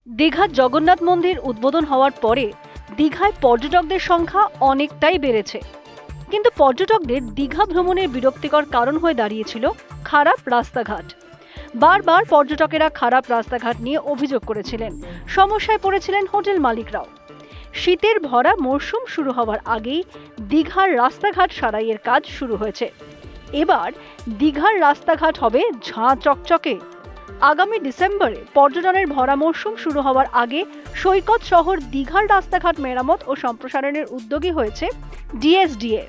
দীঘার জগন্নাথ মন্দির উদ্বোধন হওয়ার পরে দীঘায় পর্যটকদের সংখ্যা অনেকটাই বেড়েছে, কিন্তু পর্যটকদের দীঘা ভ্রমণের বিরক্তিকর কারণ হয়ে দাঁড়িয়েছিল খারাপ রাস্তাঘাট। বারবার পর্যটকেরা খারাপ রাস্তাঘাট নিয়ে অভিযোগ করেছিলেন, সমস্যায় পড়েছিলেন হোটেল মালিকরাও। শীতের ভরা মরশুম শুরু হওয়ার আগেই দীঘার রাস্তাঘাট সারাইয়ের কাজ শুরু হয়েছে। এবার দীঘার রাস্তাঘাট হবে ঝাঁ চকচকে। আগামী ডিসেম্বরে পর্যটনের ভরা মরশুম শুরু হওয়ার আগে সৈকত শহর দীঘার রাস্তাঘাট মেরামত ও সম্প্রসারণের উদ্যোগী হয়েছে ডিএসডিএ।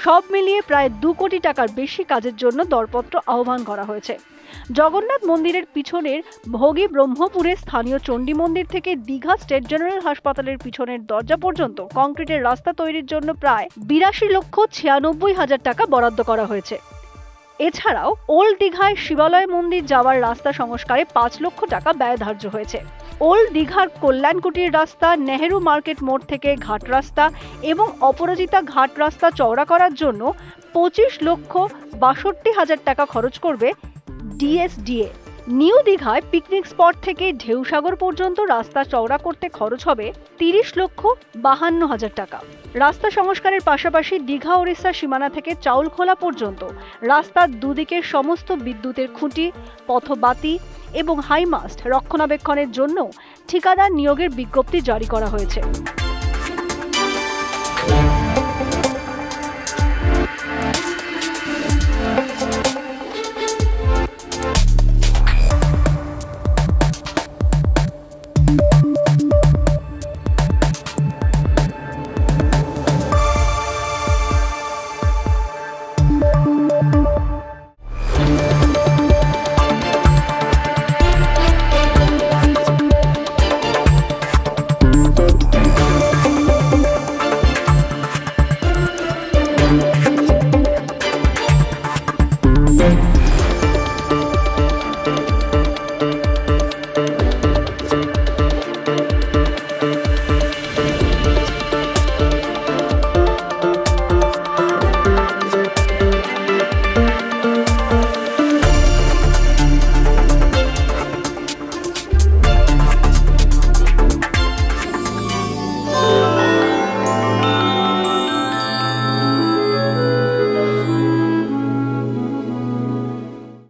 সব মিলিয়ে প্রায় 2 কোটি টাকার বেশি কাজের জন্য দরপত্র আহ্বান করা হয়েছে। জগন্নাথ মন্দিরের পিছনের ভোগী ব্রহ্মপুরে স্থানীয় চণ্ডী মন্দির থেকে দীঘা স্টেট জেনারেল হাসপাতালের পিছনের দরজা পর্যন্ত কংক্রিটের রাস্তা তৈরির জন্য প্রায় 82,96,000 টাকা বরাদ্দ করা হয়েছে। এছাড়াও ওল্ড দীঘায় শিবালয় মন্দির যাওয়ার রাস্তা সংস্কারে 5 লক্ষ টাকা ব্যয় ধার্য হয়েছে। ওল্ড দীঘার কল্যাণকুটির রাস্তা, নেহেরু মার্কেট মোড় থেকে ঘাট রাস্তা এবং অপরাজিতা ঘাট রাস্তা চওড়া করার জন্য 25,62,000 টাকা খরচ করবে ডিএসডিএ। নিউ দীঘায় পিকনিক স্পট থেকে ঢেউসাগর পর্যন্ত রাস্তা চওড়া করতে খরচ হবে 30,52,000 টাকা। রাস্তা সংস্কারের পাশাপাশি দীঘা ওড়িশা সীমানা থেকে চাউলখোলা পর্যন্ত রাস্তার দুদিকের সমস্ত বিদ্যুতের খুঁটি, পথবাতি এবং হাইমাস্ট রক্ষণাবেক্ষণের জন্য ঠিকাদার নিয়োগের বিজ্ঞপ্তি জারি করা হয়েছে।